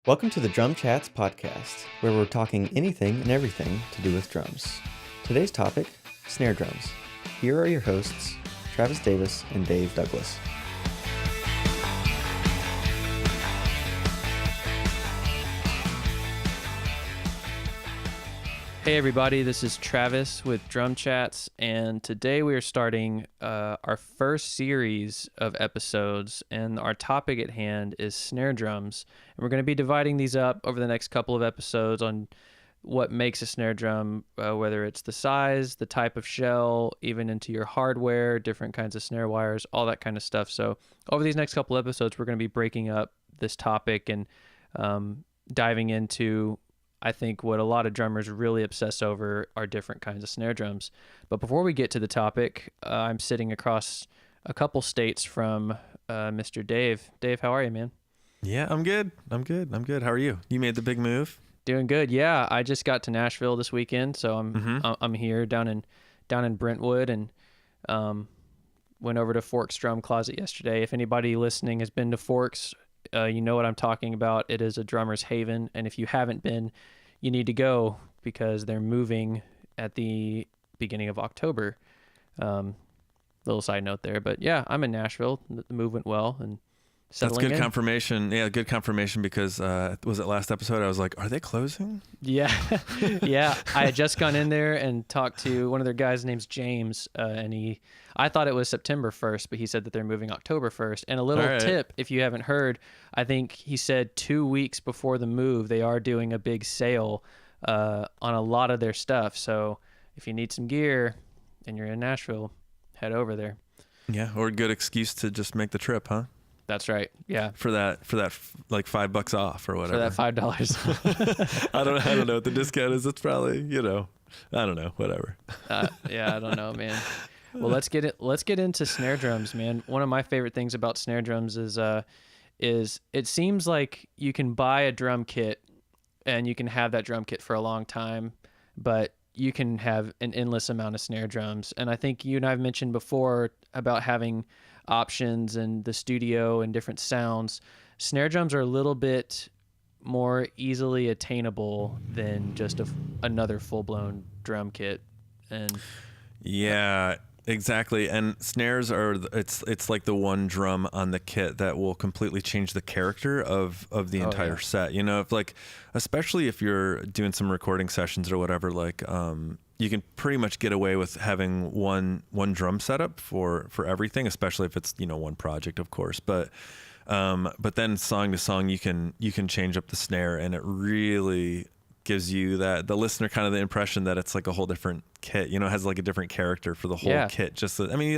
Welcome to the DrumChats podcast, where we're talking anything and everything to do with drums. Today's topic, snare drums. Here are your hosts, Travis Davis and Dave Douglas. Hey everybody, this is Travis with DrumChats, and today we are starting our first series of episodes, and our topic at hand is snare drums. And we're going to be dividing these up over the next couple of episodes on what makes a snare drum, whether it's the size, the type of shell, even into your hardware, different kinds of snare wires, all that kind of stuff. So over these next couple episodes, we're going to be breaking up this topic and diving into, I think, what a lot of drummers really obsess over are different kinds of snare drums. But before we get to the topic, I'm sitting across a couple states from Mr. Dave. Dave, how are you, man? Yeah, I'm good. How are you? You made the big move? Doing good. Yeah, I just got to Nashville this weekend, so I'm here down in Brentwood, and went over to Forks Drum Closet yesterday. If anybody listening has been to Forks, you know what I'm talking about. It is a drummer's haven, and if you haven't been, you need to go because they're moving at the beginning of October. Little side note there, but yeah, I'm in Nashville. The move went well, and that's good in. confirmation. Yeah, good confirmation because was it last episode? I was like, are they closing? Yeah, yeah. I had just gone in there and talked to one of their guys. His name's James, and I thought it was September 1st, but he said that they're moving October 1st. And a little tip, if you haven't heard, I think he said 2 weeks before the move, they are doing a big sale on a lot of their stuff. So if you need some gear and you're in Nashville, head over there. Yeah, or a good excuse to just make the trip, huh? That's right. Yeah. For that like $5 off or whatever. For that $5. I don't know what the discount is. It's probably, I don't know, whatever. Yeah, I don't know, man. Well, let's get into snare drums, man. One of my favorite things about snare drums is it seems like you can buy a drum kit and you can have that drum kit for a long time, but you can have an endless amount of snare drums. And I think you and I have mentioned before about having options and the studio and different sounds. Snare drums are a little bit more easily attainable than just another full-blown drum kit. And yeah, exactly. And snares are, it's like the one drum on the kit that will completely change the character of the entire set. If especially if you're doing some recording sessions or whatever, you can pretty much get away with having one drum setup for everything, especially if it's, one project, of course. But then song to song, you can change up the snare, and it really gives you the listener kind of the impression that it's like a whole different kit, it has like a different character for the whole kit.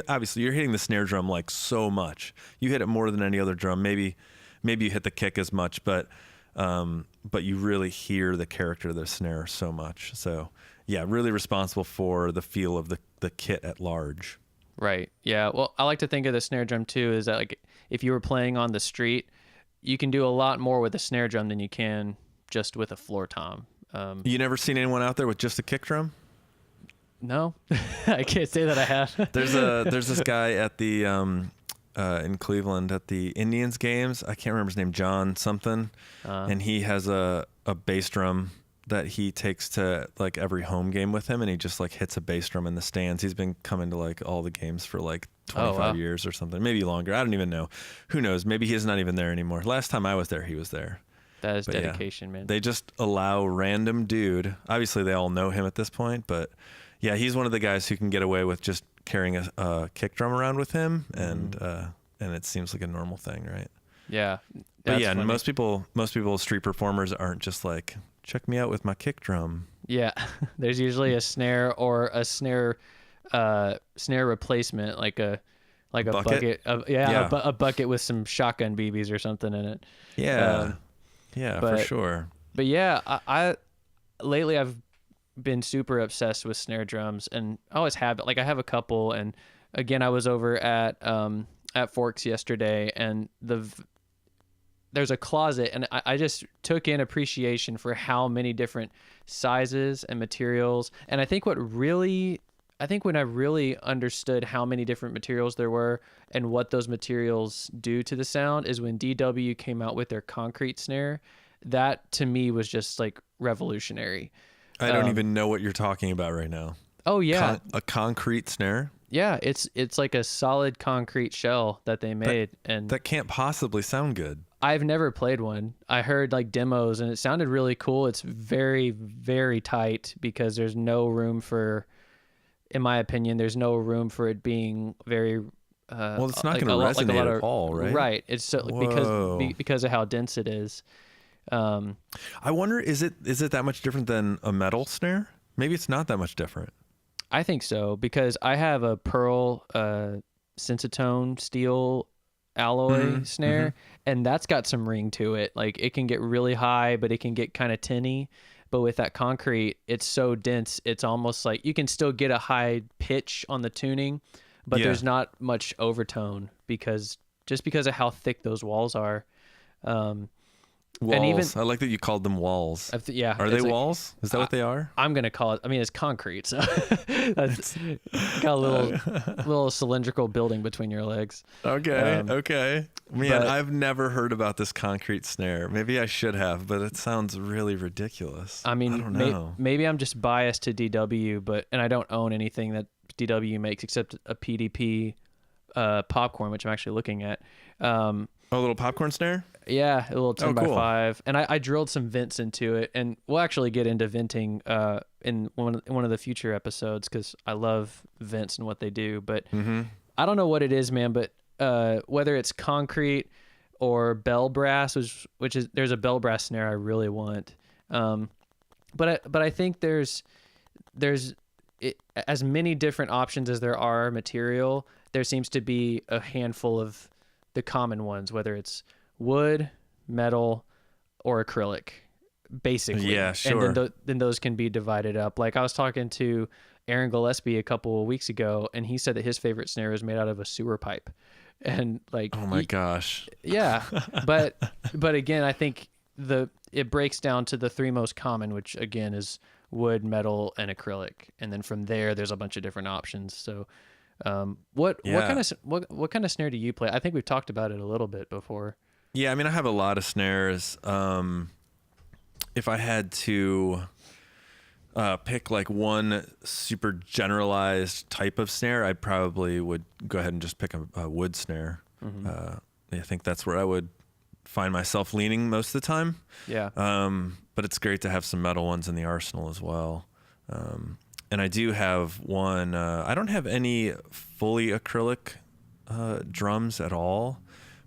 Obviously you're hitting the snare drum like so much. You hit it more than any other drum. Maybe you hit the kick as much, but you really hear the character of the snare so much. So yeah, really responsible for the feel of the kit at large. Right. Yeah. Well, I like to think of the snare drum too, is that like if you were playing on the street, you can do a lot more with a snare drum than you can just with a floor tom. You never seen anyone out there with just a kick drum? No, I can't say that I have. There's this guy at the in Cleveland at the Indians games. I can't remember his name, John something, and he has a bass drum that he takes to like every home game with him, and he just like hits a bass drum in the stands. He's been coming to like all the games for like 25 years or something, maybe longer. I don't even know. Who knows? Maybe he's not even there anymore. Last time I was there, he was there. That is dedication, man. They just allow random dude. Obviously, they all know him at this point, but yeah, he's one of the guys who can get away with just carrying a kick drum around with him, and it seems like a normal thing, right? Yeah. But yeah, funny. most people, street performers aren't just like, check me out with my kick drum. Yeah, there's usually a snare or a snare replacement, like a bucket a bucket with some shotgun BBs or something in it. Yeah. For sure. But yeah, I lately I've been super obsessed with snare drums, and I always have it. Like I have a couple, and again, I was over at Forks yesterday, and there's a closet, and I just took in appreciation for how many different sizes and materials. And I think when I really understood how many different materials there were and what those materials do to the sound is when DW came out with their concrete snare. that to me was just like revolutionary. I don't even know what you're talking about right now. Oh yeah. A concrete snare? Yeah, it's like a solid concrete shell that they made, and that can't possibly sound good. I've never played one. I heard like demos and it sounded really cool. It's very, very tight because there's no room for, in my opinion, there's no room for it being very. Well, it's not going to resonate at all, right? Right. It's so, because of how dense it is. I wonder, is it that much different than a metal snare? Maybe it's not that much different. I think so, because I have a pearl Sensitone steel alloy snare, and that's got some ring to it. Like it can get really high, but it can get kind of tinny. But with that concrete, it's so dense, it's almost like you can still get a high pitch on the tuning, but there's not much overtone because of how thick those walls are. Walls. And even, I like that you called them walls. Yeah. Are they walls? Is that what they are? I'm gonna call it. I mean, it's concrete, so that's got a little cylindrical building between your legs. Okay. Okay. Man, I've never heard about this concrete snare. Maybe I should have, but it sounds really ridiculous. I mean, I don't know. Maybe I'm just biased to DW, and I don't own anything that DW makes except a PDP popcorn, which I'm actually looking at. A little popcorn snare? Yeah, a little 10x5. And I drilled some vents into it, and we'll actually get into venting in one of the future episodes because I love vents and what they do. But I don't know what it is, man, but whether it's concrete or bell brass, which is there's a bell brass snare I really want. But I think there's as many different options as there are material, there seems to be a handful of the common ones, whether it's wood, metal, or acrylic, basically. Yeah, sure. And then those can be divided up. Like I was talking to Aaron Gillespie a couple of weeks ago, and he said that his favorite snare is made out of a sewer pipe. And like, oh my gosh. Yeah. But again, I think it breaks down to the three most common, which again is wood, metal, and acrylic. And then from there's a bunch of different options. So what kind of snare do you play? I think we've talked about it a little bit before. Yeah, I mean, I have a lot of snares. If I had to pick like one super generalized type of snare, I probably would go ahead and just pick a wood snare. I think that's where I would find myself leaning most of the time. Yeah. But it's great to have some metal ones in the arsenal as well. And I do have one. I don't have any fully acrylic drums at all,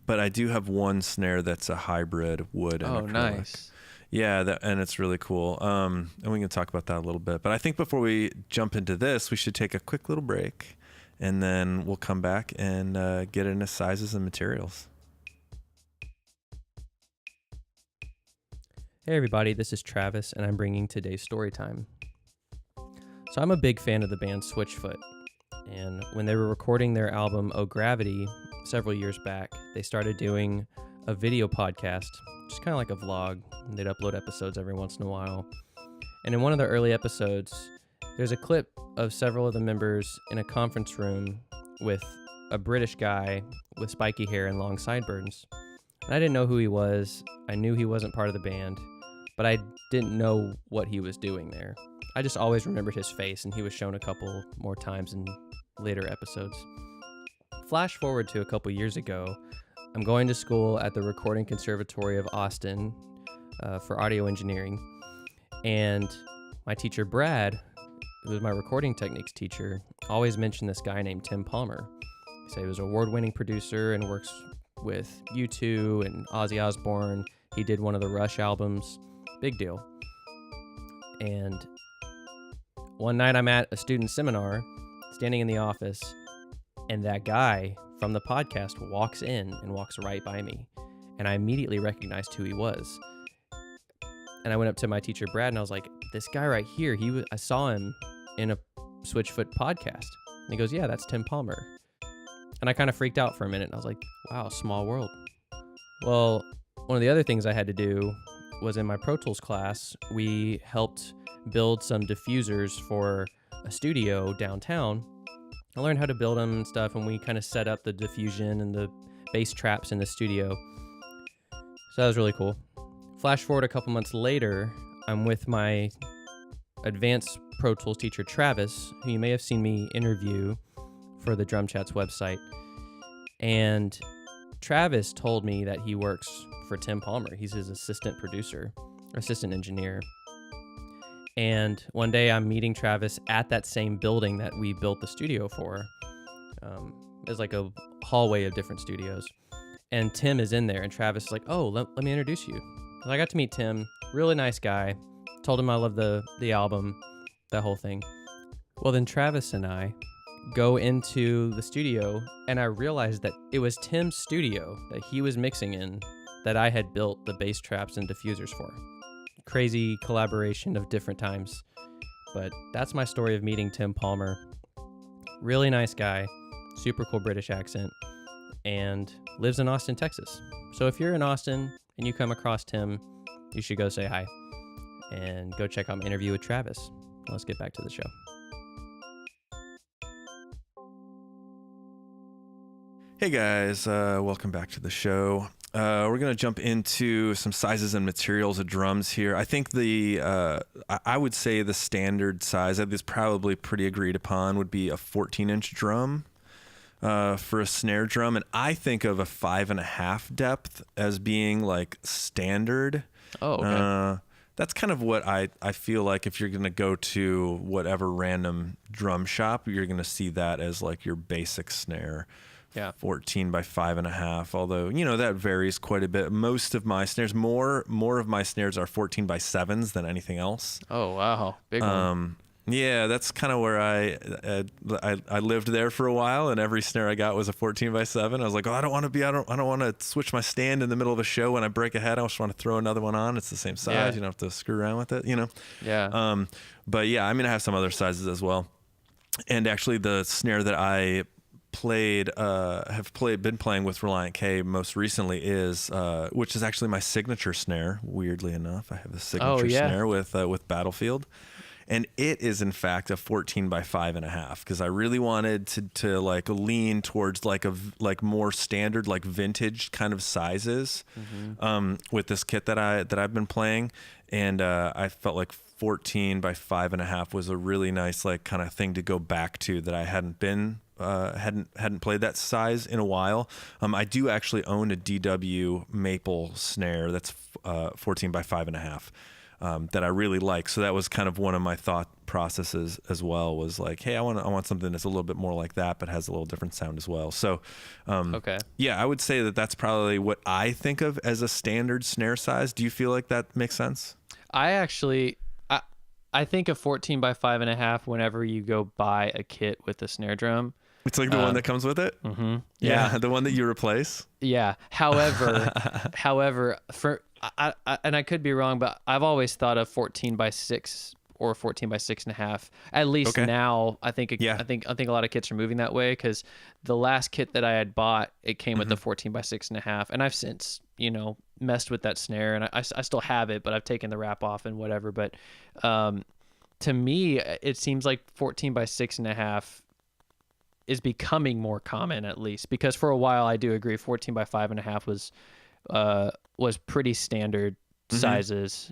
but I do have one snare that's a hybrid wood and acrylic. Oh, nice. Yeah, and it's really cool. And we can talk about that a little bit. But I think before we jump into this, we should take a quick little break, and then we'll come back and get into sizes and materials. Hey everybody, this is Travis, and I'm bringing today's story time. So I'm a big fan of the band Switchfoot, and when they were recording their album Oh Gravity several years back, they started doing a video podcast, just kind of like a vlog, and they'd upload episodes every once in a while. And in one of the early episodes, there's a clip of several of the members in a conference room with a British guy with spiky hair and long sideburns. And I didn't know who he was. I knew he wasn't part of the band, but I didn't know what he was doing there. I just always remembered his face, and he was shown a couple more times in later episodes. Flash forward to a couple years ago, I'm going to school at the Recording Conservatory of Austin for audio engineering, and my teacher Brad, who was my recording techniques teacher, always mentioned this guy named Tim Palmer. He said he was an award-winning producer and works with U2 and Ozzy Osbourne. He did one of the Rush albums. Big deal. And one night I'm at a student seminar, standing in the office, and that guy from the podcast walks in and walks right by me. And I immediately recognized who he was. And I went up to my teacher, Brad, and I was like, this guy right here, I saw him in a Switchfoot podcast. And he goes, yeah, that's Tim Palmer. And I kind of freaked out for a minute, and I was like, wow, small world. Well, one of the other things I had to do was in my Pro Tools class, we helped build some diffusers for a studio downtown. I learned how to build them and stuff, and we kind of set up the diffusion and the bass traps in the studio. So that was really cool. Flash forward a couple months later, I'm with my advanced Pro Tools teacher, Travis, who you may have seen me interview for the DrumChats website. And Travis told me that he works for Tim Palmer. He's his assistant producer, or assistant engineer. And one day I'm meeting Travis at that same building that we built the studio for. There's like a hallway of different studios. And Tim is in there, and Travis is like, oh, let me introduce you. So I got to meet Tim, really nice guy. Told him I love the album, that whole thing. Well, then Travis and I go into the studio, and I realized that it was Tim's studio that he was mixing in that I had built the bass traps and diffusers for. Crazy collaboration of different times. But that's my story of meeting Tim Palmer. Really nice guy, super cool British accent, and lives in Austin, Texas. So if you're in Austin and you come across Tim, you should go say hi and go check out my interview with Travis. Let's get back to the show. Hey guys, welcome back to the show. We're going to jump into some sizes and materials of drums here. I think I would say the standard size that is probably pretty agreed upon would be a 14-inch drum for a snare drum. And I think of a 5.5 depth as being like standard. Oh, okay. That's kind of what I feel like if you're going to go to whatever random drum shop, you're going to see that as like your basic snare. Yeah. 14 by 5.5, although, that varies quite a bit. Most of my snares, more of my snares are 14 by 7s than anything else. Oh, wow. Big one. Yeah, that's kind of where I lived there for a while, and every snare I got was a 14 by 7. I was like, oh, I don't want to switch my stand in the middle of a show when I break a head. I just want to throw another one on. It's the same size. Yeah. You don't have to screw around with it, Yeah. But yeah, I have some other sizes as well. And actually the snare that I been playing with Reliant K most recently is which is actually my signature snare. Weirdly enough, I have a signature snare with Battlefield, and it is in fact a 14 by 5.5 because I really wanted to like lean towards like more standard like vintage kind of sizes with this kit that I've been playing, and I felt like 14 by 5.5 was a really nice like kind of thing to go back to that I hadn't played that size in a while. I do actually own a DW maple snare that's 14 by 5.5 that I really like. So that was kind of one of my thought processes as well, was like, hey, I want something that's a little bit more like that, but has a little different sound as well. So, okay. Yeah, I would say that that's probably what I think of as a standard snare size. Do you feel like that makes sense? I think of 14 by 5.5 whenever you go buy a kit with a snare drum. It's like the one that comes with it? Mm-hmm. Yeah, the one that you replace? Yeah. However, and I could be wrong, but I've always thought of 14 by 6 or 14 by 6.5. At least now, I think a lot of kits are moving that way, because the last kit that I had bought, it came with the 14 by 6.5, and I've since messed with that snare, and I still have it, but I've taken the wrap off and whatever. But to me, it seems like 14 by 6.5 is becoming more common, at least, because for a while I do agree 14 by 5.5 was pretty standard sizes.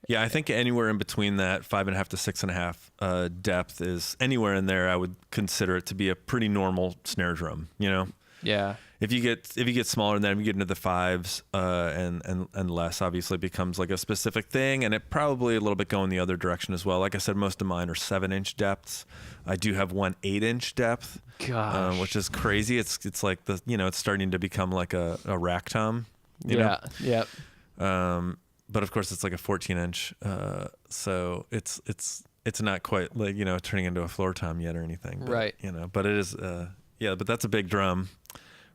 Yeah, I think anywhere in between that 5.5 to 6.5 depth is anywhere in there. I would consider it to be a pretty normal snare drum. Yeah. If you get smaller than that, you get into the 5s and less, obviously becomes like a specific thing, and it probably a little bit going the other direction as well. Like I said, most of mine are 7-inch depths. I do have one 8-inch depth, which is crazy. It's like it's starting to become like a rack tom. You know? Yep. But of course it's like a 14-inch, so it's not quite like turning into a floor tom yet or anything. But, right. But it is but that's a big drum.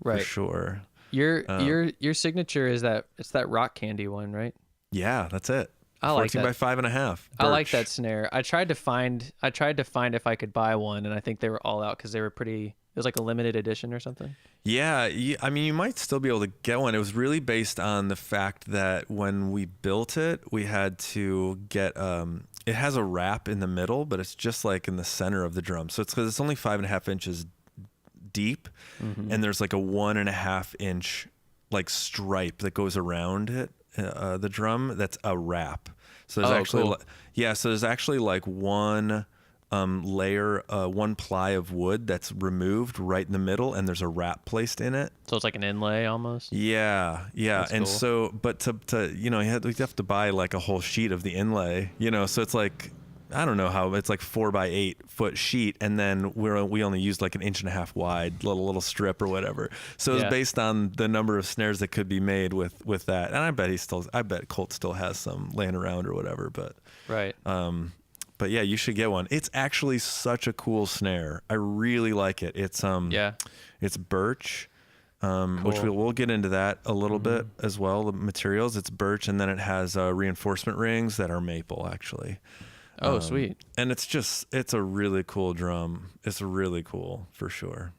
Right. For sure. Your signature is it's that rock candy one, right? Yeah, that's it. I like that. 14 by 5.5. I like that snare. I tried to find if I could buy one, and I think they were all out because they were pretty. It was like a limited edition or something. Yeah, I mean, you might still be able to get one. It was really based on the fact that when we built it, we had to get. It has a wrap in the middle, but it's just like in the center of the drum. So it's because it's only 5.5 inches deep, and there's like a 1.5 inch like stripe that goes around it, the drum that's a wrap. So there's actually cool. so there's actually like one layer, one ply of wood that's removed right in the middle, and there's a wrap placed in it. So it's like an inlay almost. Yeah. That's And cool. so, but to you have to buy like a whole sheet of the inlay, so it's like, I don't know how, it's like 4x8 foot sheet, and then we only used like 1.5 inch wide little strip or whatever. So it was based on the number of snares that could be made with that. And I bet Colt still has some laying around or whatever, but Right. but yeah, you should get one. It's actually such a cool snare. I really like it. It's it's birch, which we'll get into that a little bit as well. The materials, it's birch, and then it has reinforcement rings that are maple actually. Oh, sweet. And it's a really cool drum. It's really cool for sure.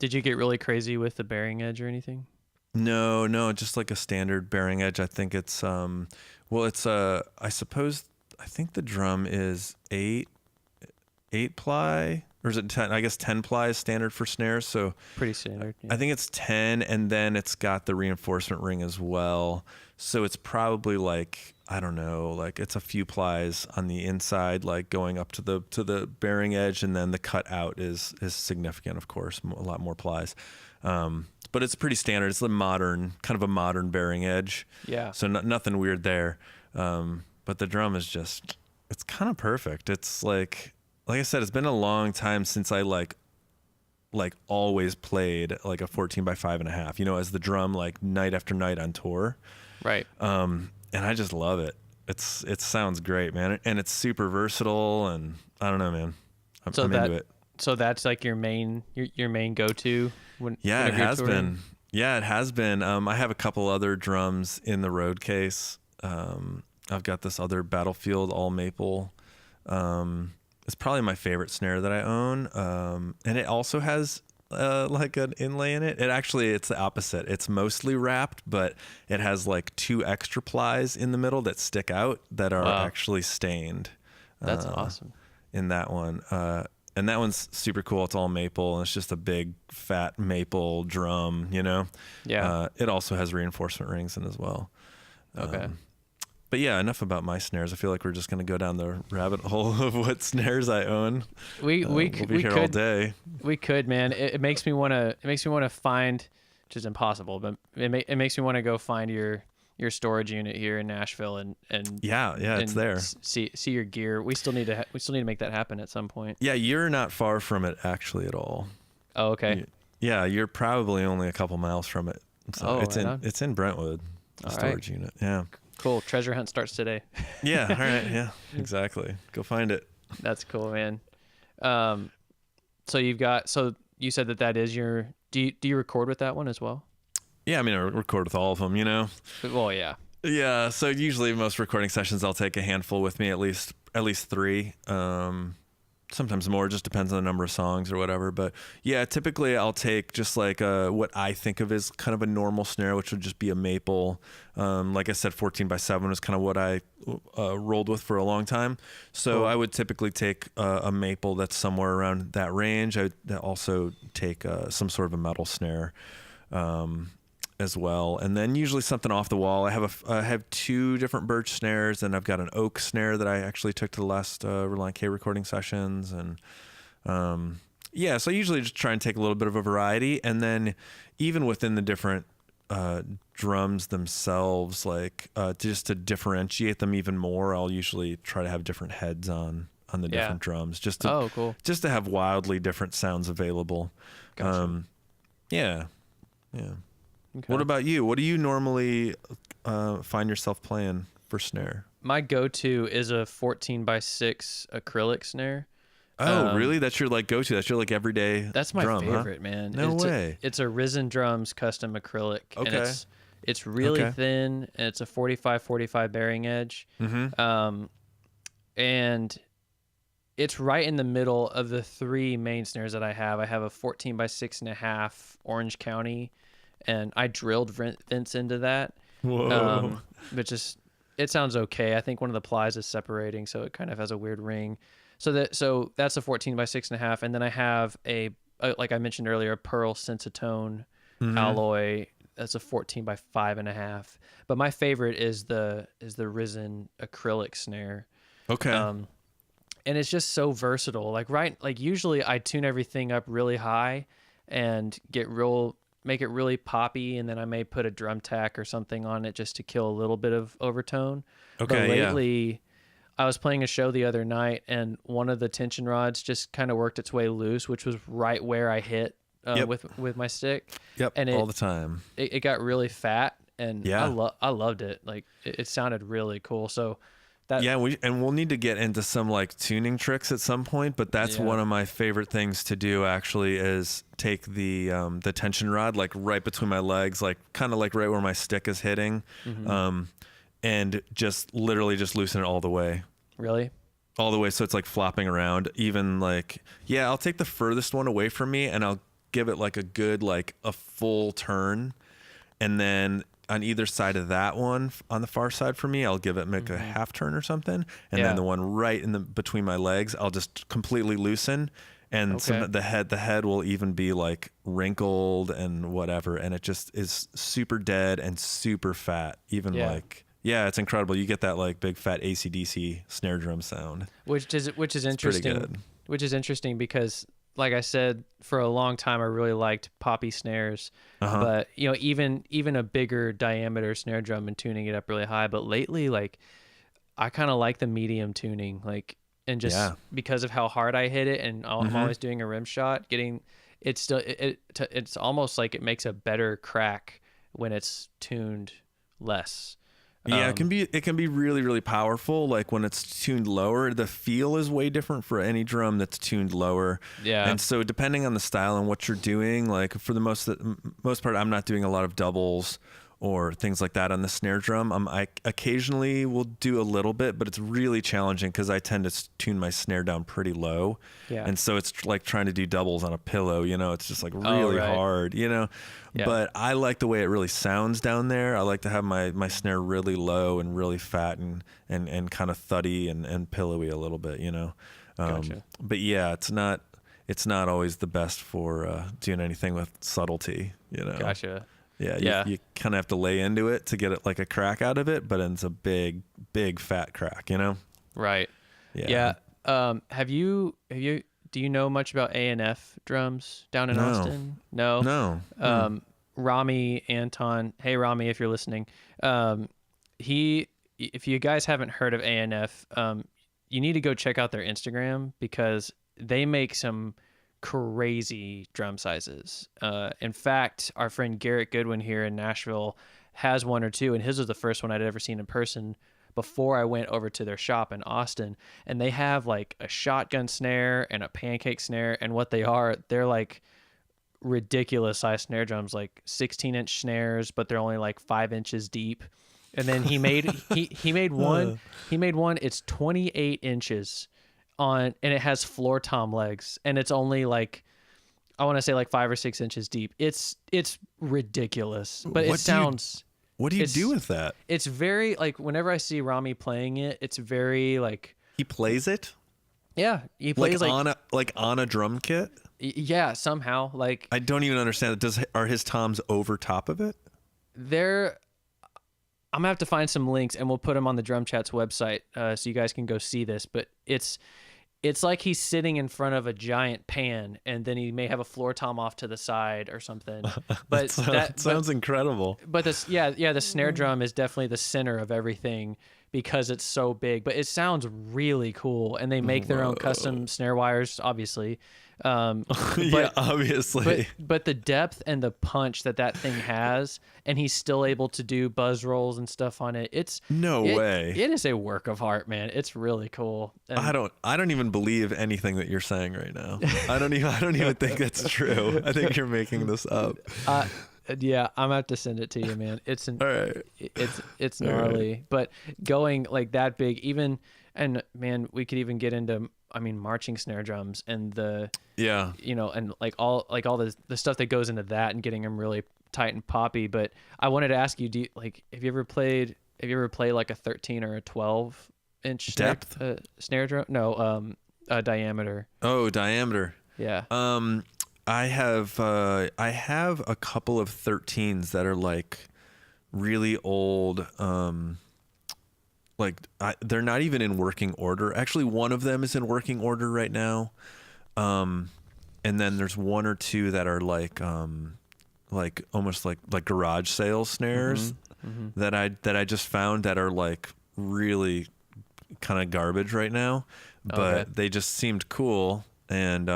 Did you get really crazy with the bearing edge or anything? No, just like a standard bearing edge. I think it's I think the drum is 8 ply, or is it 10? I guess 10 ply is standard for snares. So Pretty standard. Yeah. I think it's 10, and then it's got the reinforcement ring as well. So it's probably like, I don't know, like it's a few plies on the inside, like going up to the bearing edge, and then the cut out is significant, of course, a lot more plies. But it's pretty standard. It's kind of a modern bearing edge. Yeah. So nothing weird there. But the drum is it's kind of perfect. It's like I said, it's been a long time since I like always played like a 14x5.5, as the drum, like night after night on tour. Right. And I just love it. It sounds great, man. And it's super versatile, and I don't know, man. I'm into it. So that's like your main go-to when Yeah, it whenever you're has touring? been. Yeah, it has been. I have a couple other drums in the road case. I've got this other Battlefield all maple. It's probably my favorite snare that I own. And it also has like an inlay in it. It's the opposite. It's mostly wrapped, but it has like 2 extra plies in the middle that stick out that are actually stained. That's awesome. In that one. And that one's super cool. It's all maple, and it's just a big fat maple drum, Yeah. It also has reinforcement rings in as well. Okay. But yeah, enough about my snares. I feel like we're just going to go down the rabbit hole of what snares I own. We'll be here all day. We could, man. It makes me want to find, which is impossible, but it makes me want to go find your storage unit here in Nashville and Yeah, it's there. See your gear. We still need to make that happen at some point. Yeah, you're not far from it actually at all. Oh, okay. Yeah, you're probably only a couple miles from it. So it's in Brentwood, the storage unit. Yeah. Cool. Treasure hunt starts today. Yeah. All right. Yeah. Exactly. Go find it. That's cool, man. So you said that is your. Do you record with that one as well? Yeah. I mean, I record with all of them. Well, yeah. Yeah. So usually most recording sessions, I'll take a handful with me, at least 3. Sometimes more, just depends on the number of songs or whatever. But yeah, typically I'll take just like what I think of as kind of a normal snare, which would just be a maple. Like I said, 14x7 is kind of what I rolled with for a long time. So Cool. I would typically take a maple that's somewhere around that range. I would also take some sort of a metal snare as well, and then usually something off the wall. I have 2 different birch snares, and I've got an oak snare that I actually took to the last Reliant K recording sessions, and so I usually just try and take a little bit of a variety, and then even within the different drums themselves, like just to differentiate them even more, I'll usually try to have different heads on the different drums, just to cool. just to have wildly different sounds available. Gotcha. Yeah. Okay. What about you? What do you normally find yourself playing for snare? My go-to is a 14x6 acrylic snare. Oh, really? That's your like go-to. That's your like everyday. That's my drum, favorite, man. No way. It's a Risen Drums custom acrylic. Okay. And it's really Okay. thin, and it's a 45/45 bearing edge. Mm-hmm. And it's right in the middle of the 3 main snares that I have. I have a 14x6.5 Orange County, and I drilled vents into that. Whoa. Which is, it sounds okay. I think one of the plies is separating, so it kind of has a weird ring. So that's a 14x6.5, and then I have like I mentioned earlier, a pearl Sensitone alloy that's a 14 by 5.5. But my favorite is the Risen acrylic snare. Okay. And it's just so versatile. Like usually I tune everything up really high and make it really poppy, and then I may put a drum tack or something on it just to kill a little bit of overtone. Okay. But lately, I was playing a show the other night, and one of the tension rods just kind of worked its way loose, which was right where I hit with my stick. Yep. And all the time. It got really fat, and Yeah. I loved it. Like it sounded really cool. So that we'll need to get into some like tuning tricks at some point, but that's one of my favorite things to do actually is take the tension rod like right between my legs, like kind of like right where my stick is hitting, and just literally just loosen it all the way. Really? All the way, so it's like flopping around. Even like, I'll take the furthest one away from me and I'll give it like a good, like a full turn, and then on either side of that one, on the far side for me, I'll give it a half turn or something, and then the one right in the between my legs, I'll just completely loosen, and the head will even be like wrinkled and whatever, and it just is super dead and super fat. Even like. Yeah, it's incredible. You get that like big fat AC/DC snare drum sound, which is interesting. Pretty good. Which is interesting because, like I said, for a long time I really liked poppy snares, but even a bigger diameter snare drum and tuning it up really high. But lately, like I kind of like the medium tuning, like, and just because of how hard I hit it, and I'm always doing a rim shot, it's almost like it makes a better crack when it's tuned less. Yeah, it can be really, really powerful. Like when it's tuned lower, the feel is way different for any drum that's tuned lower. Yeah. And so depending on the style and what you're doing, like for the most part, I'm not doing a lot of doubles or things like that on the snare drum. I occasionally will do a little bit, but it's really challenging because I tend to tune my snare down pretty low. Yeah. And so it's like trying to do doubles on a pillow, it's just like really hard, Yeah. But I like the way it really sounds down there. I like to have my snare really low and really fat and kind of thuddy and pillowy a little bit, Gotcha. But yeah, it's not always the best for doing anything with subtlety, Gotcha. Yeah, you kind of have to lay into it to get it like a crack out of it, but it's a big, big fat crack, Right. Yeah. Do you know much about A&F drums down in Austin? No. No. Rami Anton. Hey, Rami, if you're listening. If you guys haven't heard of A&F, you need to go check out their Instagram because they make some crazy drum sizes. In fact, our friend Garrett Goodwin here in Nashville has one or two, and his was the first one I'd ever seen in person before I went over to their shop in Austin. And they have like a shotgun snare and a pancake snare, and what they're like ridiculous size snare drums, like 16-inch snares, but they're only like 5 inches deep. And then he made one. It's 28 inches on, and it has floor tom legs, and it's only like, I want to say like 5 or 6 inches deep. It's ridiculous, but it sounds. What do you do with that? It's very like, whenever I see Rami playing it, it's very like. He plays it. Yeah, he plays like on a drum kit. Yeah, somehow. Like, I don't even understand it. Are his toms over top of it? I'm gonna have to find some links, and we'll put them on the DrumChats website, so you guys can go see this. But it's like he's sitting in front of a giant pan, and then he may have a floor tom off to the side or something. But that sounds incredible. But the snare drum is definitely the center of everything because it's so big. But it sounds really cool, and they make their own custom snare wires, obviously. Yeah, obviously. But the depth and the punch that thing has, and he's still able to do buzz rolls and stuff on it. No way. It is a work of art, man. It's really cool. And I don't even believe anything that you're saying right now. I don't even think that's true. I think you're making this up. Yeah, I'm gonna have to send it to you, man. It's gnarly, right. But going like that big, and man, we could even get into, marching snare drums and and like all the stuff that goes into that and getting them really tight and poppy. But I wanted to ask you, have you ever played like a 13 or a 12 inch depth snare drum? No, diameter. Oh, diameter. Yeah. I have a couple of 13s that are like really old. They're not even in working order. Actually, one of them is in working order right now. And then there's one or two that are like almost like garage sale snares that I just found that are like really kind of garbage right now, but they just seemed cool. And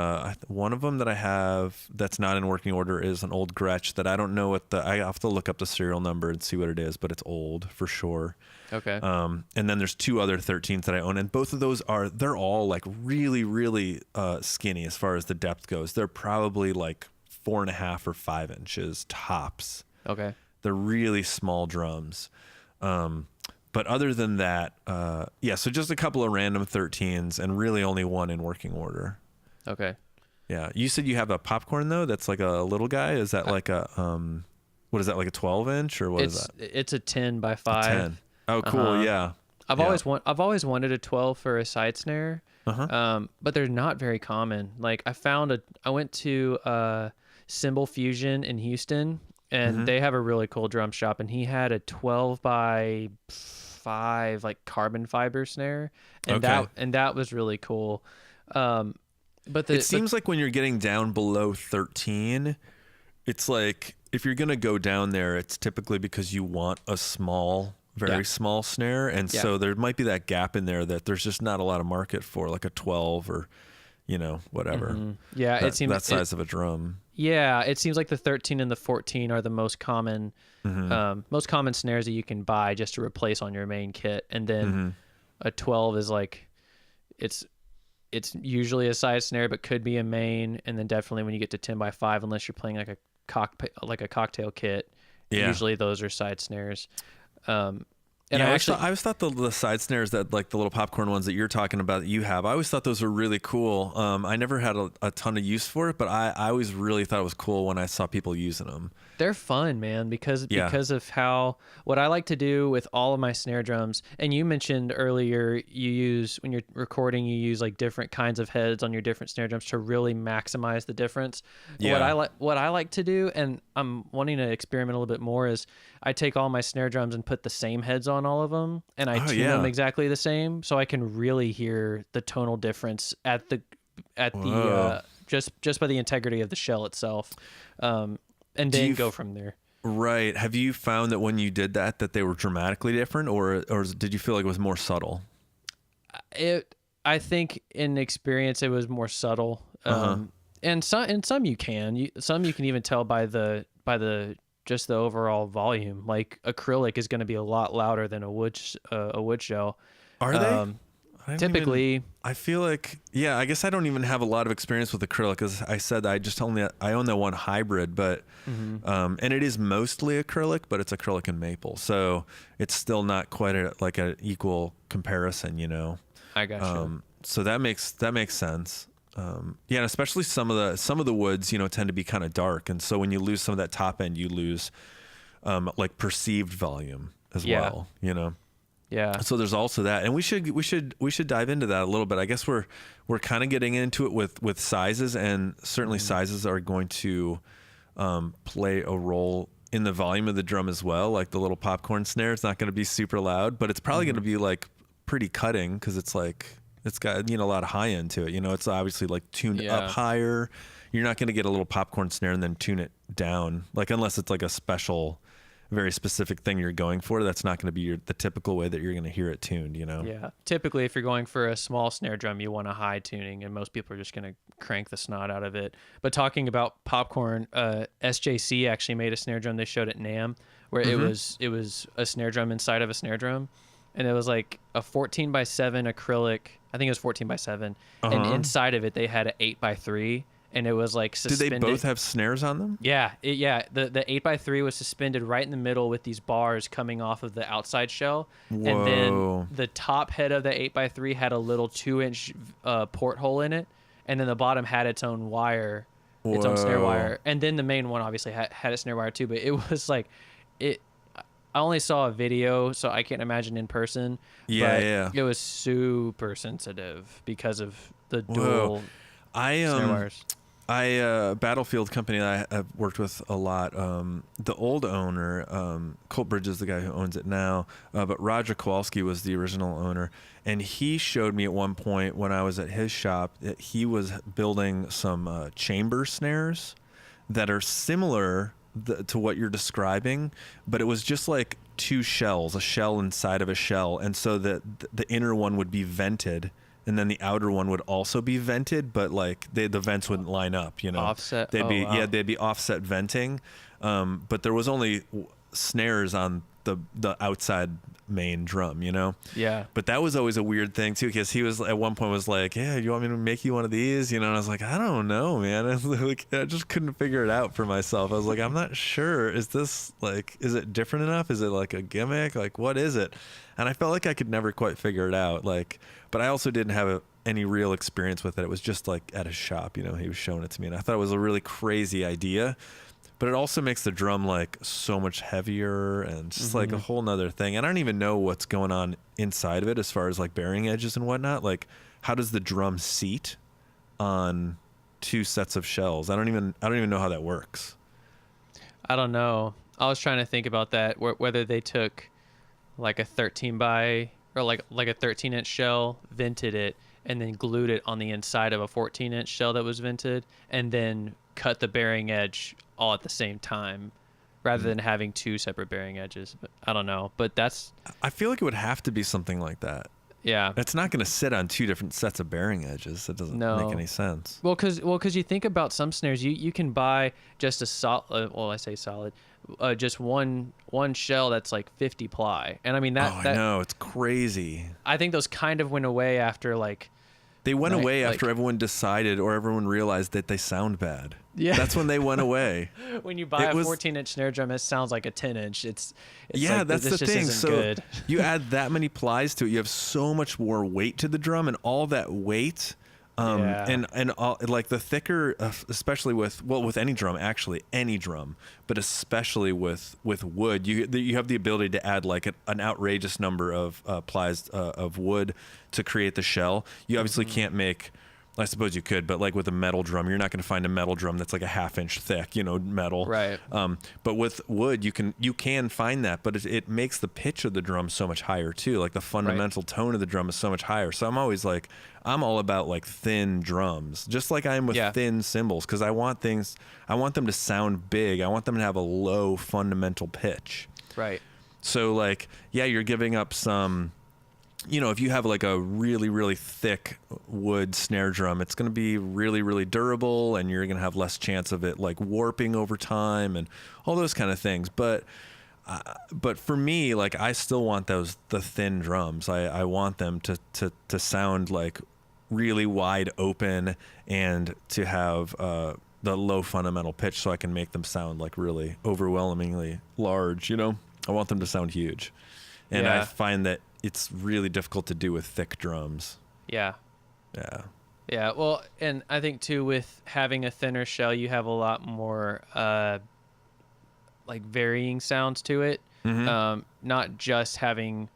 one of them that I have that's not in working order is an old Gretsch that I don't know I have to look up the serial number and see what it is, but it's old for sure. Okay. And then there's two other 13s that I own, and both of those they're all like really, really skinny as far as the depth goes. They're probably like 4.5 or 5 inches tops. Okay. They're really small drums. But other than that, so just a couple of random 13s and really only one in working order. Okay. Yeah. You said you have a popcorn though? That's like a little guy. Is that like a, what is that? Like a 12 inch or what is that? It's a 10 by 5. 10. Oh, cool. Yeah. I've always wanted a 12 for a side snare. But they're not very common. Like I went to Cymbal Fusion in Houston, and they have a really cool drum shop, and he had a 12 by 5 like carbon fiber snare, and that was really cool. But it seems like when you're getting down below 13, it's like if you're gonna go down there, it's typically because you want a very small snare, and so there might be that gap in there that there's just not a lot of market for, like a 12 or whatever. Yeah, it seems that size of a drum. Yeah, it seems like the 13 and the 14 are the most common snares that you can buy just to replace on your main kit, and then a 12 is like it's usually a side snare but could be a main, and then definitely when you get to 10 by 5, unless you're playing like a cocktail kit, usually those are side snares. And I always thought the side snares that like the little popcorn ones that you're talking about that you have, I always thought those were really cool. I never had a ton of use for it, but I always really thought it was cool when I saw people using them. They're fun, man, because of what I like to do with all of my snare drums. And you mentioned earlier when you're recording, you use like different kinds of heads on your different snare drums to really maximize the difference. Yeah. What I like to do, and I'm wanting to experiment a little bit more, is I take all my snare drums and put the same heads on all of them, and I tune them exactly the same, so I can really hear the tonal difference at the just by the integrity of the shell itself. And then go from there. Right. Have you found that when you did that they were dramatically different, or did you feel like it was more subtle? I think in experience it was more subtle. And some you can even tell by the just the overall volume. Like acrylic is going to be a lot louder than a wood shell. Are they? Typically, I feel like, I guess I don't even have a lot of experience with acrylic, because I said I own that one hybrid, but and it is mostly acrylic, but it's acrylic and maple, so it's still not quite like an equal comparison, I got you. So that makes sense. And especially some of the woods, tend to be kind of dark, and so when you lose some of that top end, you lose like perceived volume as well. Yeah. So there's also that, and we should dive into that a little bit. I guess we're kind of getting into it with sizes, and certainly sizes are going to play a role in the volume of the drum as well. Like the little popcorn snare, it's not going to be super loud, but it's probably going to be like pretty cutting, because it's got a lot of high end to it. It's obviously like tuned up higher. You're not going to get a little popcorn snare and then tune it down, like unless it's like a special, very specific thing you're going for. That's not going to be the typical way that you're going to hear it tuned. Yeah. Typically, if you're going for a small snare drum, you want a high tuning, and most people are just going to crank the snot out of it. But talking about popcorn, SJC actually made a snare drum they showed at NAMM, where it was a snare drum inside of a snare drum, and it was like a 14 by 7 acrylic. I think it was 14 by 7, and inside of it they had an 8 by 3. And it was like suspended. Did they both have snares on them? Yeah. The 8 by 3 was suspended right in the middle with these bars coming off of the outside shell. Whoa. And then the top head of the 8 by 3 had a little 2-inch porthole in it. And then the bottom had its own wire, its own snare wire. And then the main one obviously had a snare wire too. But it was like, I only saw a video, so I can't imagine in person. Yeah. It was super sensitive because of the dual snare wires. Battlefield company that I've worked with a lot. The old owner, Colt Bridge is the guy who owns it now, but Roger Kowalski was the original owner, and he showed me at one point when I was at his shop that he was building some chamber snares that are similar to what you're describing, but it was just like two shells, a shell inside of a shell, and so that the inner one would be vented. And then the outer one would also be vented, but like the vents wouldn't line up, Offset. They'd be offset venting. But there was only snares on the outside main drum, Yeah. But that was always a weird thing too, because he was at one point was like, "Yeah, you want me to make you one of these?" And I was like, "I don't know, man." I just couldn't figure it out for myself. I was like, "I'm not sure. Is it different enough? Is it like a gimmick? Like, what is it?" And I felt like I could never quite figure it out. But I also didn't have any real experience with it. It was just like at his shop, he was showing it to me, and I thought it was a really crazy idea. But it also makes the drum like so much heavier and just like a whole nother thing. And I don't even know what's going on inside of it as far as like bearing edges and whatnot. Like, how does the drum seat on two sets of shells? I don't even know how that works. I don't know. I was trying to think about that, whether they took like a 13 by or like a 13-inch shell, vented it, and then glued it on the inside of a 14-inch shell that was vented, and then cut the bearing edge all at the same time, rather than having two separate bearing edges. But I don't know. But I feel like it would have to be something like that. Yeah. It's not going to sit on two different sets of bearing edges. It doesn't make any sense. Well, because you think about some snares, you can buy just a solid. Well, I say solid. Just one shell that's like 50 ply, and I mean that. I know, it's crazy. I think those kind of went away after like. They went away after everyone decided or everyone realized that they sound bad. Yeah, that's when they went away. When you buy a 14-inch snare drum, it sounds like a 10-inch. It's yeah, like, that's this the just thing. Isn't So good. You add that many plies to it, you have so much more weight to the drum, and all that weight. And all, like the thicker, especially with any drum, actually any drum, but especially with wood, you have the ability to add like an outrageous number of plies of wood to create the shell. You obviously can't make. I suppose you could, but like with a metal drum, you're not going to find a metal drum that's like a half-inch thick, metal. Right. But with wood, you can find that, but it makes the pitch of the drum so much higher too. Like the fundamental tone of the drum is so much higher. So I'm always like, I'm all about like thin drums, just like I am with thin cymbals, because I want them to sound big. I want them to have a low fundamental pitch. Right. So like, yeah, you're giving up some. If you have like a really, really thick wood snare drum, it's going to be really, really durable, and you're going to have less chance of it like warping over time and all those kind of things. But for me, like I still want the thin drums. I want them to sound like really wide open and to have the low fundamental pitch, so I can make them sound like really overwhelmingly large. I want them to sound huge, and I find that it's really difficult to do with thick drums. Yeah. Yeah. Yeah. Well, and I think too, with having a thinner shell, you have a lot more like varying sounds to it. Not just having,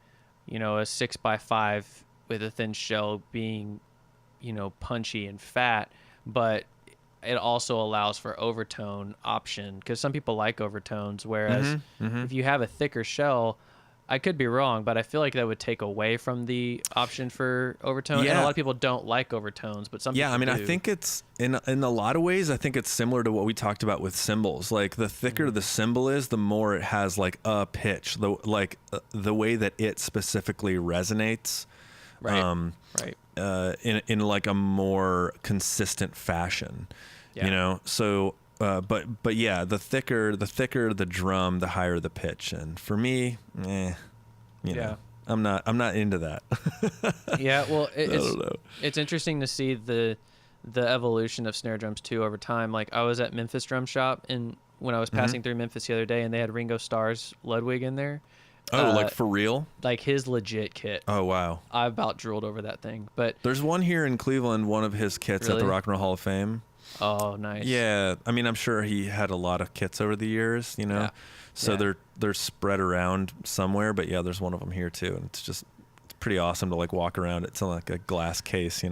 a 6x5 with a thin shell being, punchy and fat, but it also allows for overtone option, because some people like overtones, whereas if you have a thicker shell, I could be wrong, but I feel like that would take away from the option for overtone. Yeah. And a lot of people don't like overtones, but some people do. I think it's in a lot of ways, I think it's similar to what we talked about with cymbals. Like the thicker the cymbal is, the more it has like a pitch, the way that it specifically resonates. Right. In like a more consistent fashion. Yeah. So but yeah, the thicker the drum, the higher the pitch, and for me, know, I'm not into that. Yeah, well, it's interesting to see the evolution of snare drums too over time. Like I was at Memphis Drum Shop, and when I was passing through Memphis the other day, and they had Ringo Starr's Ludwig in there. Oh, like for real? Like his legit kit. Oh wow! I about drooled over that thing. But there's one here in Cleveland, one of his kits at the Rock and Roll Hall of Fame. Oh, nice. Yeah, I mean, I'm sure he had a lot of kits over the years, So they're spread around somewhere, but yeah, there's one of them here too, and it's pretty awesome to like walk around. It's like a glass case,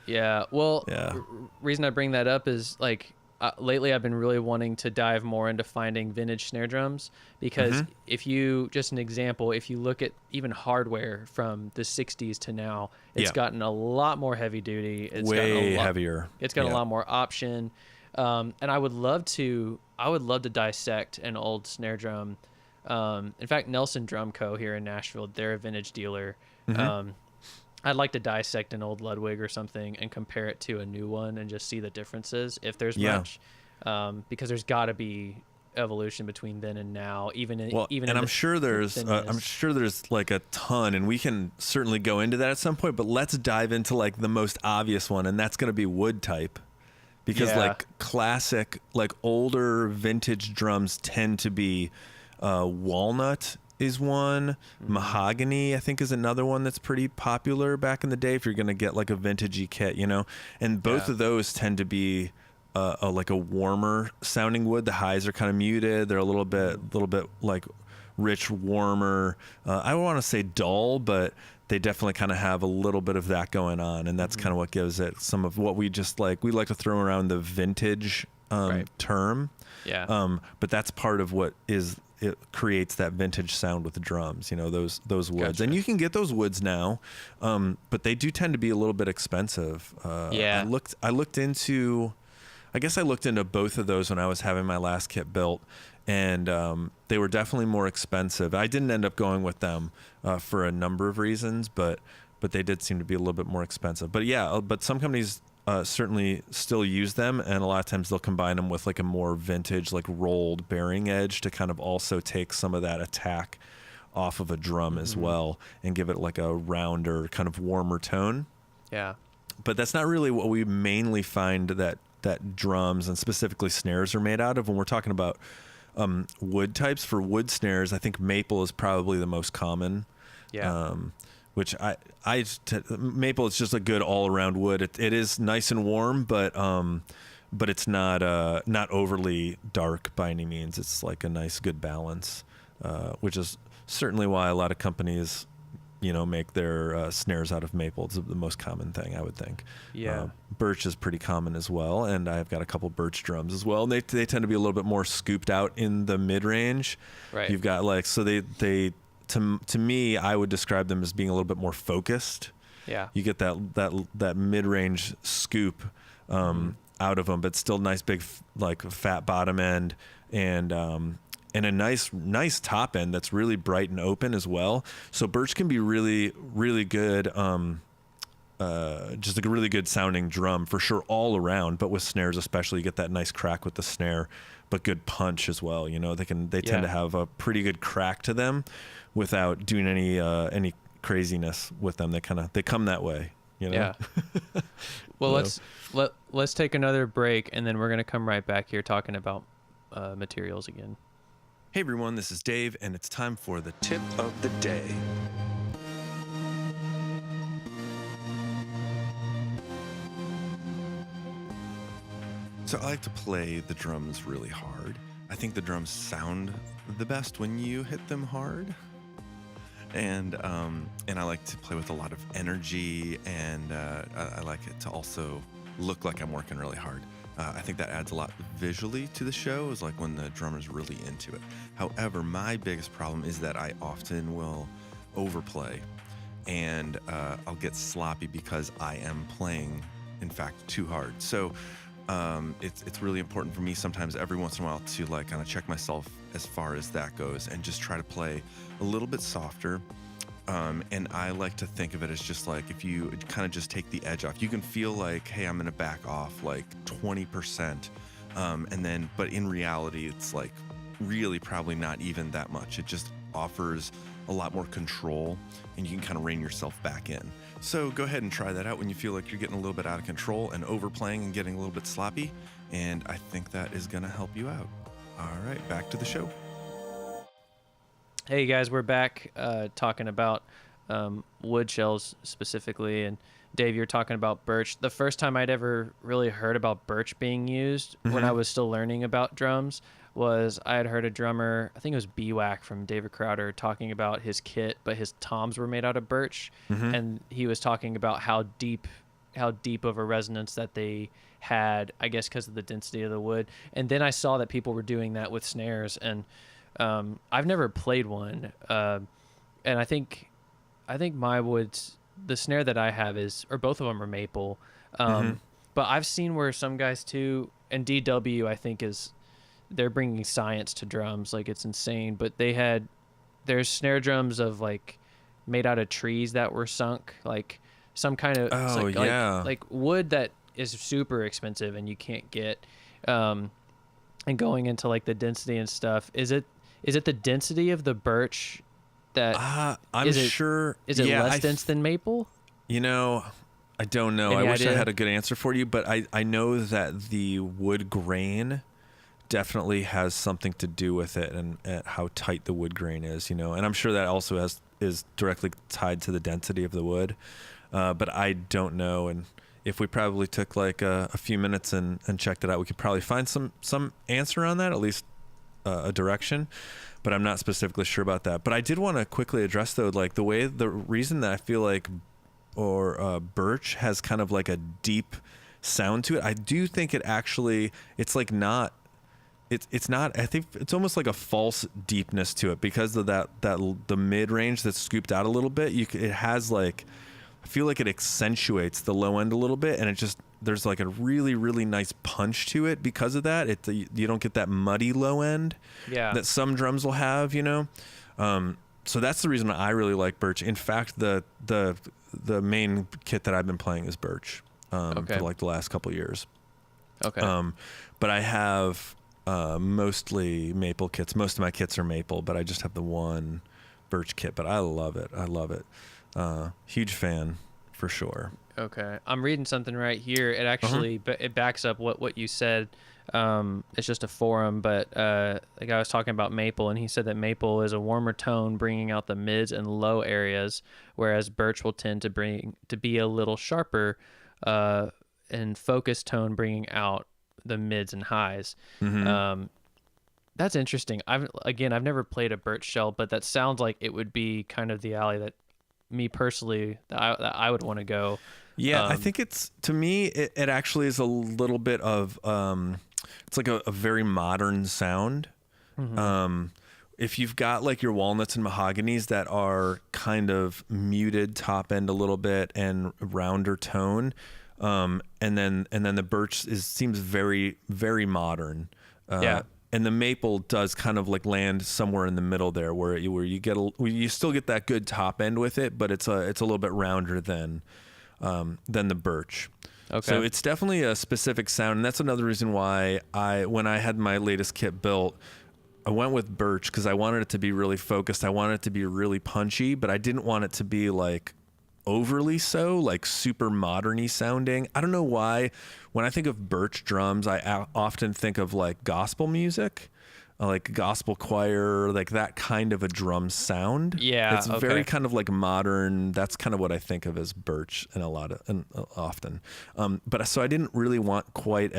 Yeah. Well, Yeah. reason I bring that up is like lately I've been really wanting to dive more into finding vintage snare drums because if you, just an example, if you look at even hardware from the 60s to now, it's gotten a lot more heavy duty. It's gotten Way a lot heavier. It's got a lot more option. And I would love to dissect an old snare drum. In fact, Nelson Drum Co. here in Nashville, they're a vintage dealer. I'd like to dissect an old Ludwig or something and compare it to a new one and just see the differences, if there's much, because there's got to be evolution between then and now. I'm sure there's like a ton, and we can certainly go into that at some point. But let's dive into like the most obvious one, and that's going to be wood type, because like classic, like older vintage drums tend to be walnut is one. Mahogany, I think, is another one that's pretty popular back in the day if you're going to get like a vintagey kit, you know. And both of those tend to be like a warmer sounding wood. The highs are kind of muted. They're a little bit like rich, warmer. I don't want to say dull, but they definitely kind of have a little bit of that going on, and that's kind of what gives it some of what we like to throw around the vintage term. But that's part of what it creates that vintage sound with the drums, you know, those woods. And you can get those woods now, but they do tend to be a little bit expensive. I looked into both of those when I was having my last kit built, and they were definitely more expensive. I didn't end up going with them for a number of reasons, but they did seem to be a little bit more expensive. But some companies certainly still use them, and a lot of times they'll combine them with like a more vintage, like rolled bearing edge to kind of also take some of that attack off of a drum as well, and give it like a rounder, kind of warmer tone. Yeah. But that's not really what we mainly find that drums and specifically snares are made out of. When we're talking about wood types for wood snares, I think maple is probably the most common. Which maple is just a good all around wood. It is nice and warm, but it's not overly dark by any means. It's like a nice good balance, which is certainly why a lot of companies, you know, make their snares out of maple. It's the most common thing, I would think. Birch is pretty common as well, and I've got a couple birch drums as well. And they tend to be a little bit more scooped out in the mid range. Right. You've got like, so they to me, I would describe them as being a little bit more focused. Yeah. You get that mid range scoop out of them, but still nice big like fat bottom end, and a nice top end that's really bright and open as well. So birch can be really, really good, just like a really good sounding drum for sure all around, but with snares especially, you get that nice crack with the snare, but good punch as well. You know, they tend to have a pretty good crack to them without doing any craziness with them. They come that way, you know? Yeah. Well, let's take another break, and then we're going to come right back here talking about materials again. Hey everyone, this is Dave, and it's time for the tip of the day. So I like to play the drums really hard. I think the drums sound the best when you hit them hard. And I like to play with a lot of energy, and I like it to also look like I'm working really hard. I think that adds a lot visually to the show, is like when the drummer's really into it. However, my biggest problem is that I often will overplay, and I'll get sloppy because I am playing, in fact, too hard. So it's really important for me sometimes every once in a while to like kind of check myself as far as that goes and just try to play a little bit softer. And I like to think of it as just like, if you kind of just take the edge off, you can feel like, hey, I'm going to back off like 20%. But in reality, it's like really probably not even that much. It just offers a lot more control, and you can kind of rein yourself back in. So go ahead and try that out when you feel like you're getting a little bit out of control and overplaying and getting a little bit sloppy. And I think that is going to help you out. All right, back to the show. Hey guys, we're back talking about wood shells specifically, and Dave, you're talking about birch. The first time I'd ever really heard about birch being used when I was still learning about drums was I had heard a drummer, I think it was B-Wack from David Crowder, talking about his kit, but his toms were made out of birch, and he was talking about how deep how deep of a resonance that they had, I guess because of the density of the wood. And then I saw that people were doing that with snares, and I've never played one, and I think my woods, the snare that I have is, or both of them are maple, but I've seen where some guys too, and DW I think they're bringing science to drums, like it's insane. But there's snare drums of like made out of trees that were sunk, like some kind of like wood that is super expensive and you can't get, and going into like the density and stuff. Is it the density of the birch that I'm sure is it less dense than maple? I don't know. Any I wish idea? I had a good answer for you, but I know that the wood grain definitely has something to do with it, and how tight the wood grain is, and I'm sure that also is directly tied to the density of the wood, but I don't know. And if we probably took like a few minutes and checked it out, we could probably find some answer on that, at least a direction, but I'm not specifically sure about that. But I did want to quickly address though, like the reason that I feel like birch has kind of like a deep sound to it. I do think it's like not, it's not, I think it's almost like a false deepness to it because of that the mid range that's scooped out a little bit. It has like, I feel like it accentuates the low end a little bit, and there's like a really, really nice punch to it because of that. You don't get that muddy low end that some drums will have, so that's the reason I really like birch. In fact, the main kit that I've been playing is birch for like the last couple years. Okay. But I have mostly maple kits. Most of my kits are maple, but I just have the one birch kit. But I love it. Huge fan for sure. Okay. I'm reading something right here. It actually it backs up what you said. It's just a forum, but the guy was talking about maple, and he said that maple is a warmer tone bringing out the mids and low areas, whereas birch will tend to be a little sharper and focused tone bringing out the mids and highs. That's interesting. I've never played a birch shell, but that sounds like it would be kind of the alley that me personally that I would want to go. Yeah, I think to me it actually is a little bit of it's like a very modern sound. If you've got like your walnuts and mahoganies that are kind of muted top end a little bit and rounder tone, and then the birch seems very, very modern. And the maple does kind of like land somewhere in the middle there, where you still get that good top end with it, but it's a little bit rounder than the birch. Okay. So it's definitely a specific sound, and that's another reason why when I had my latest kit built, I went with birch because I wanted it to be really focused. I wanted it to be really punchy, but I didn't want it to be like overly so, like super modern-y sounding. I don't know why. When I think of birch drums, I often think of like gospel music, like gospel choir, like that kind of a drum sound. Yeah, it's very kind of like modern. That's kind of what I think of as birch often. But so I didn't really want quite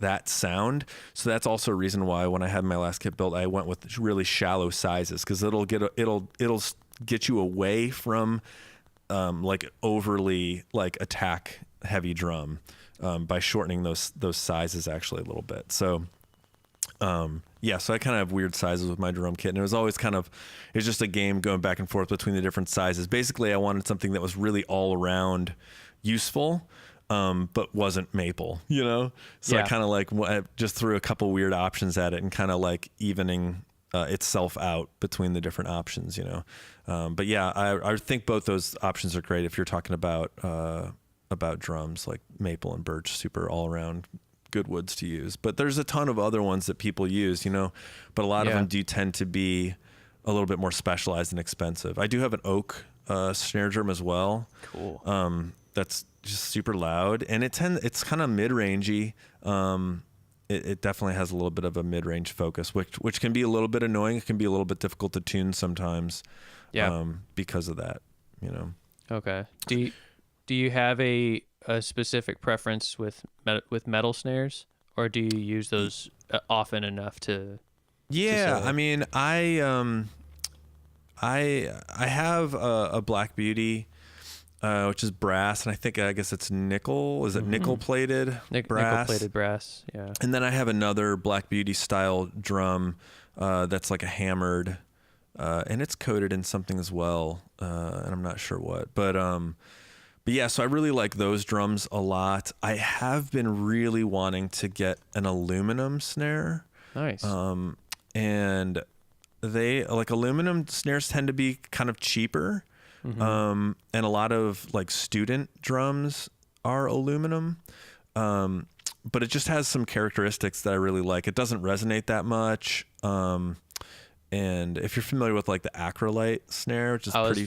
that sound. So that's also a reason why when I had my last kit built, I went with really shallow sizes, because it'll get you away from like overly like attack heavy drum by shortening those sizes actually a little bit. So so I kind of have weird sizes with my drum kit, and it was always it's just a game going back and forth between the different sizes. Basically, I wanted something that was really all around useful, but wasn't maple, So I kind of like just threw a couple weird options at it and kind of like evening itself out between the different options, But yeah, I think both those options are great if you're talking about drums, like maple and birch, super all around good woods to use. But there's a ton of other ones that people use, but a lot of them do tend to be a little bit more specialized and expensive. I do have an oak snare drum as well. Cool. That's just super loud, and it's kind of mid-rangey. It definitely has a little bit of a mid-range focus, which can be a little bit annoying. It can be a little bit difficult to tune sometimes. Because of that, Okay. Do you have a specific preference with metal snares, or do you use those often enough to? Yeah, I mean, I have a Black Beauty which is brass, and I guess it's nickel. Is it nickel plated brass? Nickel plated brass, yeah. And then I have another Black Beauty style drum that's like a hammered, and it's coated in something as well, and I'm not sure what. But yeah, so I really like those drums a lot. I have been really wanting to get an aluminum snare. Nice. And they like aluminum snares tend to be kind of cheaper. And a lot of like student drums are aluminum. But it just has some characteristics that I really like. It doesn't resonate that much. And if you're familiar with like the acrylite snare, which is I was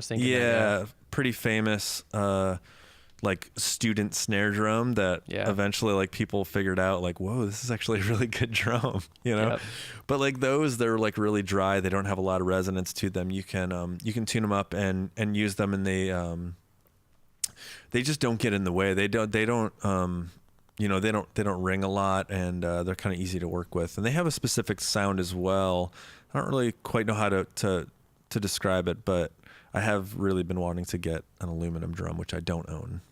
thinking that, pretty famous, like student snare drum that eventually like people figured out like, whoa, this is actually a really good drum, you know? Yep. But like those, they're like really dry. They don't have a lot of resonance to them. You can tune them up and use them, and they just don't get in the way. They don't you know, they don't ring a lot, and they're kind of easy to work with, and they have a specific sound as well. I don't really quite know how to describe it, but I have really been wanting to get an aluminum drum, which I don't own.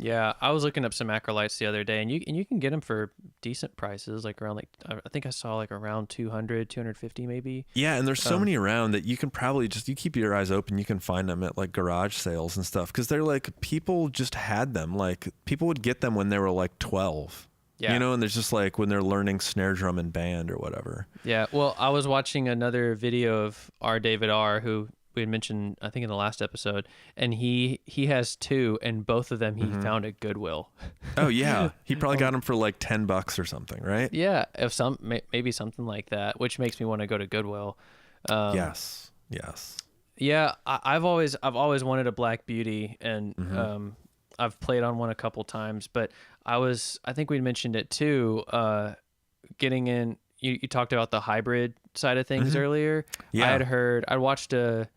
Yeah, I was looking up some acrylites the other day, and you can get them for decent prices, like around like I think I saw like around 200, 250 maybe. Yeah, and there's so many around that you can probably you keep your eyes open, you can find them at like garage sales and stuff, because they're like, people just had them. Like people would get them when they were like 12. Yeah. You know, and there's just like when they're learning snare drum in band or whatever. Yeah, well, I was watching another video of David R, who we had mentioned, I think, in the last episode, and he has two, and both of them he found at Goodwill. Oh yeah, he probably got them for like $10 or something, right? Yeah, if maybe something like that, which makes me want to go to Goodwill. Yes. Yeah, I've always wanted a Black Beauty, and I've played on one a couple times, but I think we mentioned it too. Getting in, you talked about the hybrid side of things earlier. Yeah, I watched a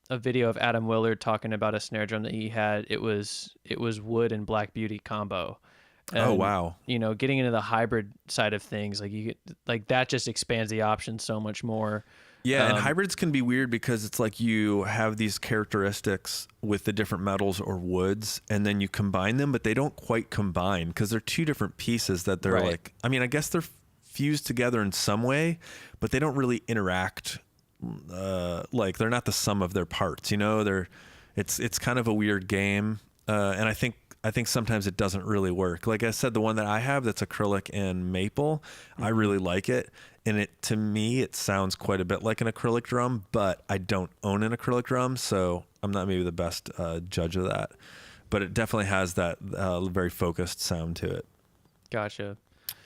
video of Adam Willard talking about a snare drum that he had. It was wood and Black Beauty combo. And, oh wow! You know, getting into the hybrid side of things, like that just expands the options so much more. Yeah, and hybrids can be weird because it's like you have these characteristics with the different metals or woods, and then you combine them, but they don't quite combine because they're two different pieces that they're like. I mean, I guess they're fused together in some way, but they don't really interact. Like they're not the sum of their parts, you know. It's kind of a weird game, and I think sometimes it doesn't really work. Like I said, the one that I have that's acrylic and maple, I really like it, and to me it sounds quite a bit like an acrylic drum, but I don't own an acrylic drum, so I'm not maybe the best judge of that. But it definitely has that very focused sound to it. Gotcha.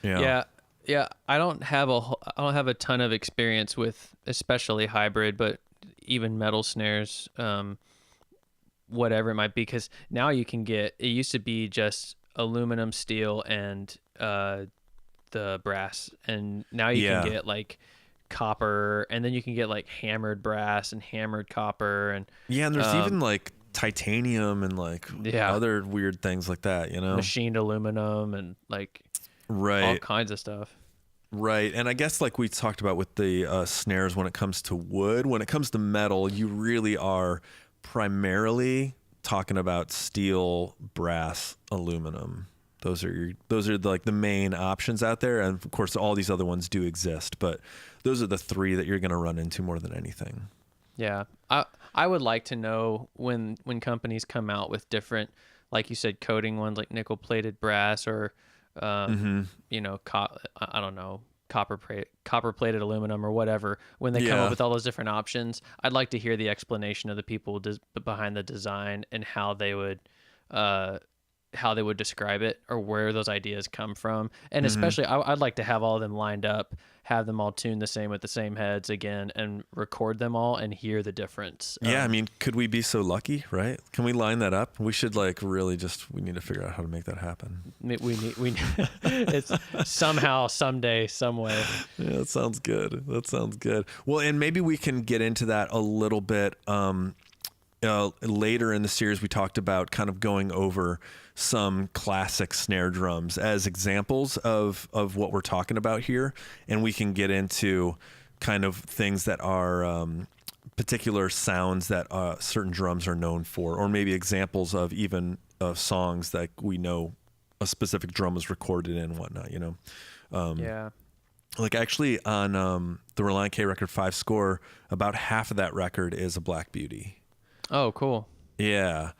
Yeah. Yeah, I don't have a ton of experience with especially hybrid, but even metal snares, whatever it might be, because now you can get, it used to be just aluminum, steel, and the brass, and now you can get like copper, and then you can get like hammered brass and hammered copper, and and there's even like titanium and like other weird things like that, you know, machined aluminum and like all kinds of stuff. Right. And I guess like we talked about with the snares, when it comes to wood, when it comes to metal, you really are primarily talking about steel, brass, aluminum. Those are like the main options out there. And of course, all these other ones do exist, but those are the three that you're going to run into more than anything. Yeah. I would like to know when companies come out with different, like you said, coating ones like nickel plated brass or you know, I don't know, copper plated aluminum or whatever. When they come up with all those different options, I'd like to hear the explanation of the people behind the design and how they would describe it or where those ideas come from. And especially, I'd like to have all of them lined up, have them all tuned the same with the same heads again, and record them all and hear the difference. Yeah, I mean, could we be so lucky, right? Can we line that up? We should we need to figure out how to make that happen. It's somehow, someday, some way. Yeah, that sounds good. Well, and maybe we can get into that a little bit later in the series. We talked about kind of going over some classic snare drums as examples of what we're talking about here, and we can get into kind of things that are particular sounds that certain drums are known for, or maybe examples of even songs that we know a specific drum was recorded in and whatnot, you know? Yeah. Like actually on the Reliant K record 5 Score, about half of that record is a Black Beauty. Oh, cool. Yeah.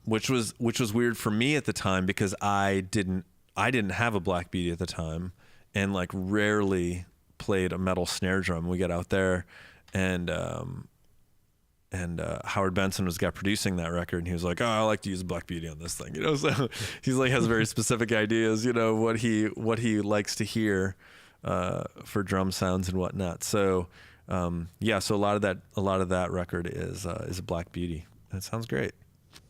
Which was weird for me at the time because I didn't have a Black Beauty at the time, and like rarely played a metal snare drum. We got out there, and Howard Benson was the guy producing that record, and he was like, "Oh, I like to use Black Beauty on this thing," you know. So he's like has very specific ideas, you know, what he likes to hear for drum sounds and whatnot. So yeah, so a lot of that record is a Black Beauty. That sounds great.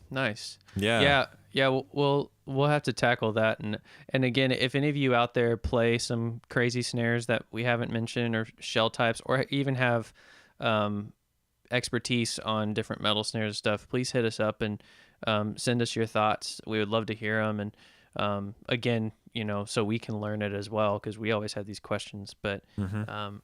Nice. Yeah. Yeah. We'll have to tackle that. And again, if any of you out there play some crazy snares that we haven't mentioned, or shell types, or even have expertise on different metal snares and stuff, please hit us up and send us your thoughts. We would love to hear them. And again, you know, so we can learn it as well, because we always have these questions. But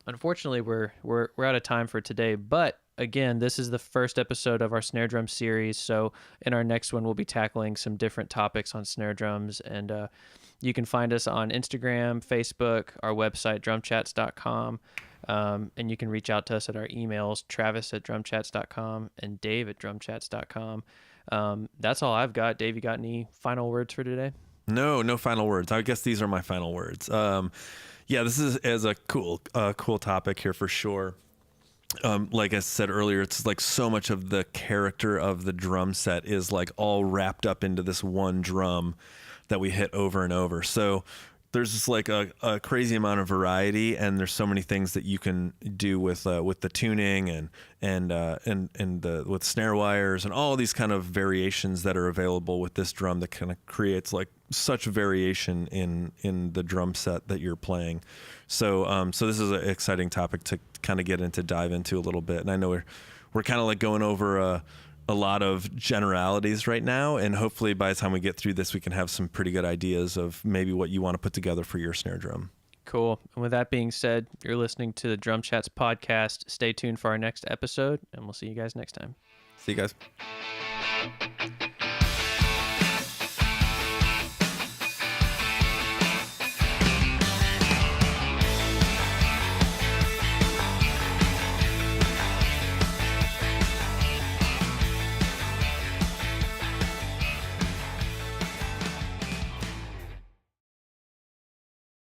unfortunately, we're out of time for today. But again, this is the first episode of our snare drum series. So in our next one, we'll be tackling some different topics on snare drums. And you can find us on Instagram, Facebook, our website, DrumChats.com. And you can reach out to us at our emails, Travis@DrumChats.com and Dave@DrumChats.com. That's all I've got. Dave, you got any final words for today? No final words. I guess these are my final words. Yeah, this is a cool topic here for sure. Like I said earlier, it's like so much of the character of the drum set is like all wrapped up into this one drum that we hit over and over. So there's just like a crazy amount of variety, and there's so many things that you can do with the tuning and with snare wires and all these kind of variations that are available with this drum that kind of creates like such variation in the drum set that you're playing. So so this is an exciting topic to kind of dive into a little bit. And I know we're kind of like going over a lot of generalities right now, and hopefully by the time we get through this, we can have some pretty good ideas of maybe what you want to put together for your snare drum. Cool. And with that being said, you're listening to the Drum Chats podcast. Stay tuned for our next episode, and we'll see you guys next time. See you guys.